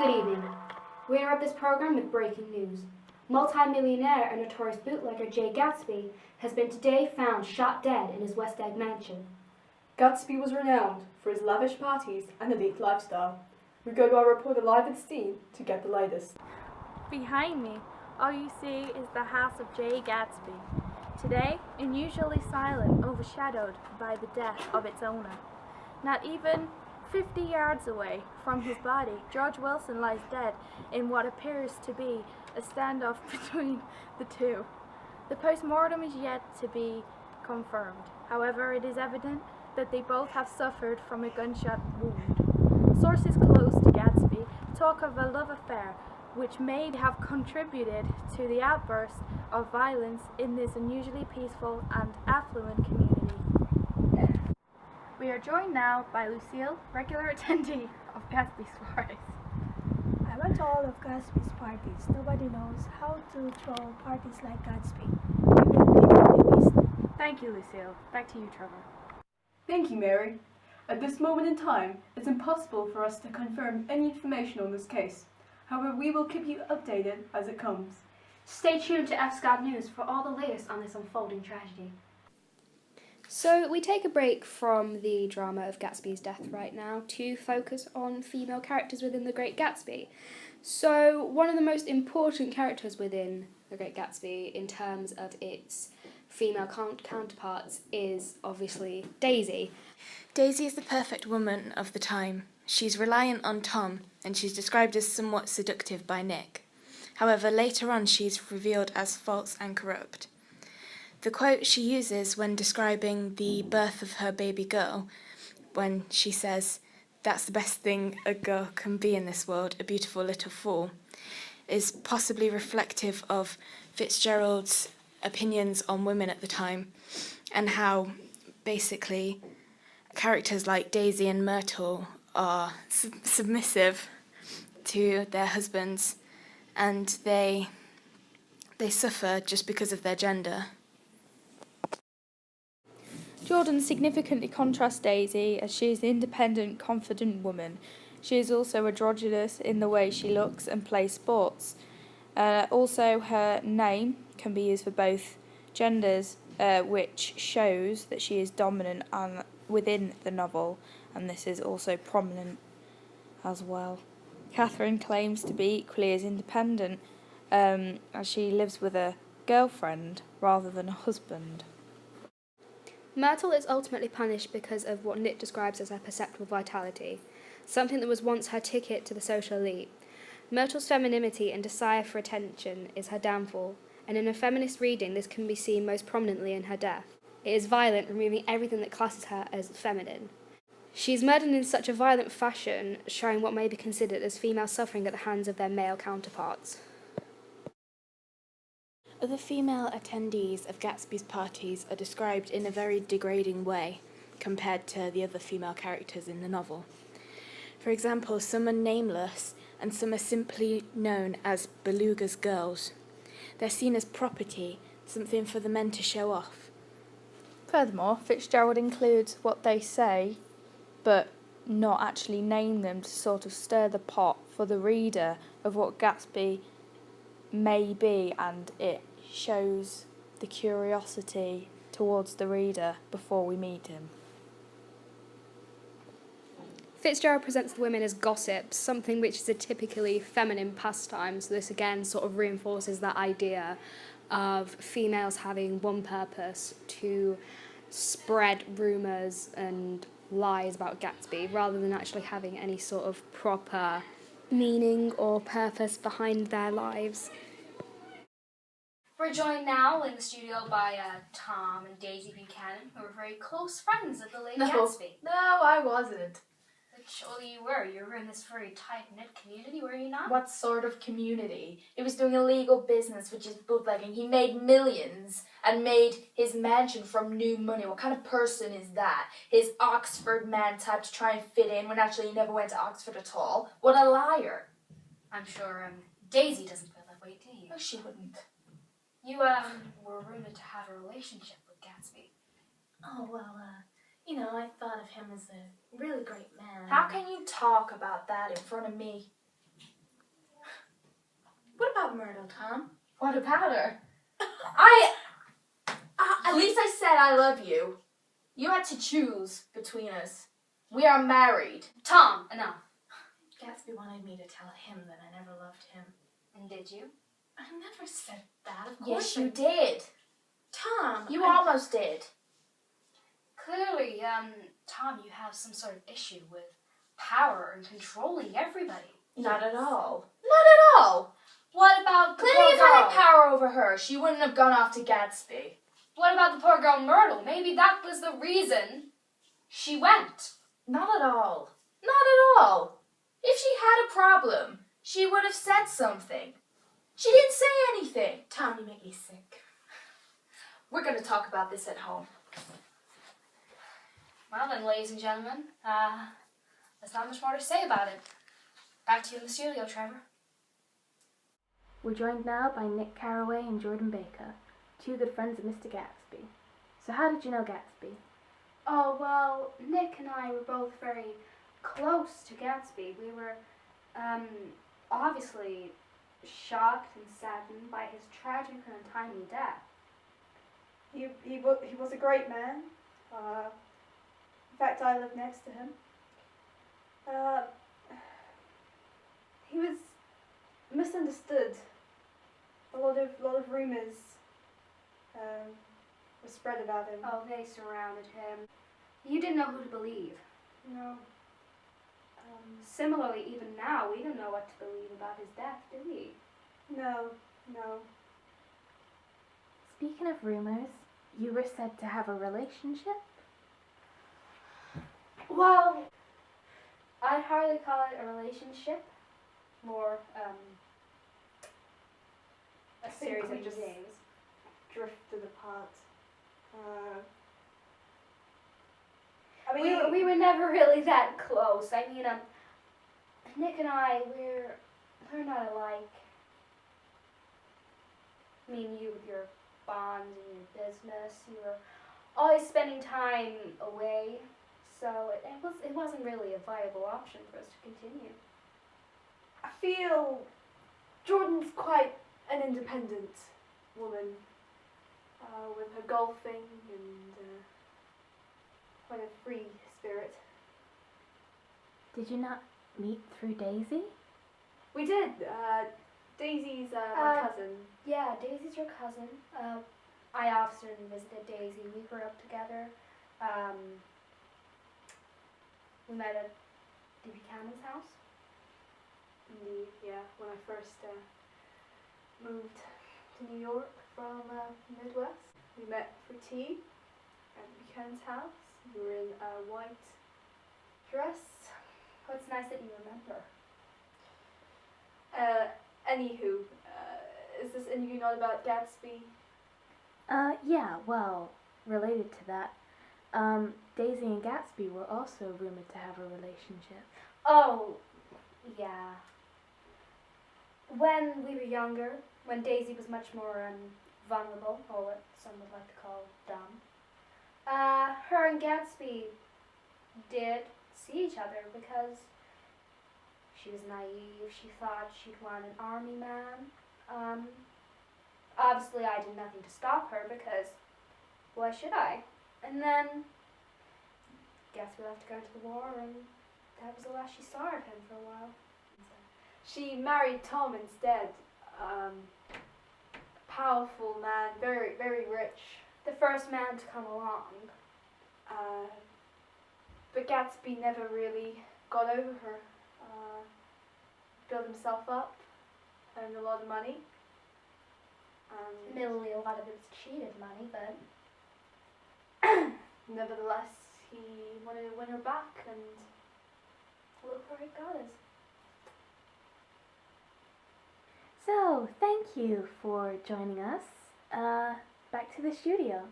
Good evening. We interrupt this program with breaking news. Multi-millionaire and notorious bootlegger Jay Gatsby has been today found shot dead in his West Egg mansion. Gatsby was renowned for his lavish parties and elite lifestyle. We go to our reporter live at the scene to get the latest. Behind me, all you see is the house of Jay Gatsby. Today, unusually silent, overshadowed by the death of its owner. Not even 50 yards away from his body, George Wilson lies dead in what appears to be a standoff between the two. The post-mortem is yet to be confirmed. However, it is evident that they both have suffered from a gunshot wound. Sources close to Gatsby talk of a love affair which may have contributed to the outburst of violence in this unusually peaceful and affluent community. We are joined now by Lucille, regular attendee of Gatsby's parties. I went to all of Gatsby's parties. Nobody knows how to throw parties like Gatsby. Thank you, Lucille. Back to you, Trevor. Thank you, Mary. At this moment in time, it's impossible for us to confirm any information on this case. However, we will keep you updated as it comes. Stay tuned to FSCOT News for all the latest on this unfolding tragedy. So we take a break from the drama of Gatsby's death right now to focus on female characters within The Great Gatsby. So one of the most important characters within The Great Gatsby in terms of its female counterparts is obviously Daisy. Daisy is the perfect woman of the time. She's reliant on Tom, and she's described as somewhat seductive by Nick. However, later on she's revealed as false and corrupt. The quote she uses when describing the birth of her baby girl, when she says, "That's the best thing a girl can be in this world, a beautiful little fool," is possibly reflective of Fitzgerald's opinions on women at the time, and how basically characters like Daisy and Myrtle are submissive to their husbands, and they suffer just because of their gender. Jordan significantly contrasts Daisy as she is an independent, confident woman. She is also androgynous in the way she looks and plays sports. Also, her name can be used for both genders, which shows that she is dominant within the novel, and this is also prominent as well. Catherine claims to be equally as independent, as she lives with a girlfriend rather than a husband. Myrtle is ultimately punished because of what Nick describes as her perceptible vitality, something that was once her ticket to the social elite. Myrtle's femininity and desire for attention is her downfall, and in a feminist reading this can be seen most prominently in her death. It is violent, removing everything that classes her as feminine. She is murdered in such a violent fashion, showing what may be considered as female suffering at the hands of their male counterparts. Other female attendees of Gatsby's parties are described in a very degrading way compared to the other female characters in the novel. For example, some are nameless and some are simply known as Beluga's girls. They're seen as property, something for the men to show off. Furthermore, Fitzgerald includes what they say, but not actually name them, to sort of stir the pot for the reader of what Gatsby may be, and it shows the curiosity towards the reader before we meet him. Fitzgerald presents the women as gossips, something which is a typically feminine pastime, so this again sort of reinforces that idea of females having one purpose: to spread rumours and lies about Gatsby, rather than actually having any sort of proper meaning or purpose behind their lives. We're joined now in the studio by Tom and Daisy Buchanan, who are very close friends of the late Gatsby. No, I wasn't. But surely you were. You were in this very tight-knit community, were you not? What sort of community? It was doing illegal business, which is bootlegging. He made millions and made his mansion from new money. What kind of person is that? His Oxford man type to try and fit in when actually he never went to Oxford at all. What a liar. I'm sure Daisy doesn't feel that way, do you? No, she wouldn't. You were rumoured to have a relationship with Gatsby. Oh, well, I thought of him as a really great man. How can you talk about that in front of me? about Myrtle, Tom? What about her? At least I said I love you. You had to choose between us. We are married. Tom, enough. Gatsby wanted me to tell him that I never loved him. And did you? I never said that, of Yes, course. you did. Tom! You almost did. Clearly, Tom, you have some sort of issue with power and controlling everybody. Not at all. Not at all. What about the Clearly, poor if I had girl? power over her, she wouldn't have gone off to Gatsby. What about the poor girl Myrtle? Maybe that was the reason she went. Not at all. Not at all. If she had a problem, she would have said something. She didn't say anything. Tom, you make me sick. We're going to talk about this at home. Well then, ladies and gentlemen, there's not much more to say about it. Back to you in the studio, Trevor. We're joined now by Nick Carraway and Jordan Baker, two good friends of Mr. Gatsby. So how did you know Gatsby? Oh, well, Nick and I were both very close to Gatsby. We were, obviously shocked and saddened by his tragic and untimely death. He was a great man. In fact, I lived next to him. He was misunderstood. A lot of rumors were spread about him. Oh, they surrounded him. You didn't know who to believe. No. Similarly, even now, we don't know what to believe about his death, do we? No. Speaking of rumors, you were said to have a relationship? Well, I'd hardly call it a relationship. More, a think series we of just- games. Drifted apart. We were never really that close. I mean, Nick and I, we're not alike. I mean, you with your bonds and your business, you were always spending time away, so it wasn't really a viable option for us to continue. I feel Jordan's quite an independent woman, with her golfing and quite a free spirit. Did you not meet through Daisy? We did. Daisy's my cousin. Yeah, Daisy's your cousin. I often visited Daisy. We grew up together. We met at D. Buchanan's house. Indeed, yeah. When I first moved to New York from the Midwest, we met for tea at Buchanan's house. We were in a white dress. Oh, it's nice that you remember. Anywho, is this interview not about Gatsby? Yeah, well, related to that, Daisy and Gatsby were also rumored to have a relationship. Oh, yeah. When we were younger, when Daisy was much more vulnerable, or what some would like to call dumb, her and Gatsby did see each other because she was naive. She thought she'd want an army man. Obviously, I did nothing to stop her because why should I? And then Gatsby left to go into the war, and that was the last she saw of him for a while. She married Tom instead. Powerful man, very, very rich. The first man to come along. But Gatsby never really got over her. Built himself up, earned a lot of money. Admittedly, a lot of it was cheated money, but Nevertheless, he wanted to win her back, and look where it got us. So, thank you for joining us. Back to the studio.